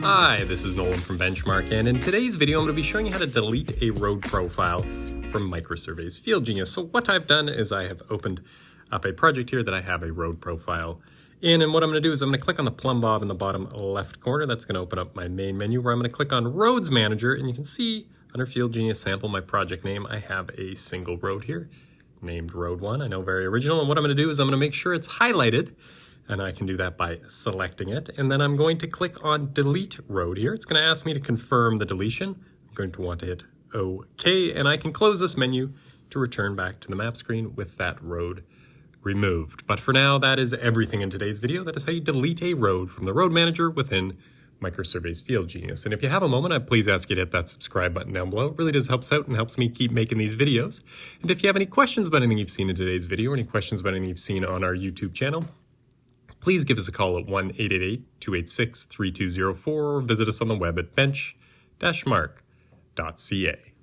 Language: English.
Hi, this is Nolan from Benchmark, and in today's video I'm going to be showing you how to delete a road profile from MicroSurvey's FieldGenius. So what I've done is I have opened up a project here that I have a road profile in, and what I'm going to do is I'm going to click on the plumb bob in the bottom left corner. That's going to open up my main menu where I'm going to click on Roads Manager, and you can see under FieldGenius Sample, my project name, I have a single road here named Road 1. I know, very original, and what I'm going to do is I'm going to make sure it's highlighted. And I can do that by selecting it. And then I'm going to click on Delete Road here. It's going to ask me to confirm the deletion. I'm going to want to hit OK, and I can close this menu to return back to the map screen with that road removed. But for now, that is everything in today's video. That is how you delete a road from the Road Manager within MicroSurvey's FieldGenius. And if you have a moment, I'd please ask you to hit that subscribe button down below. It really does help us out and helps me keep making these videos. And if you have any questions about anything you've seen in today's video, or any questions about anything you've seen on our YouTube channel, please give us a call at 1-888-286-3204 or visit us on the web at bench-mark.ca.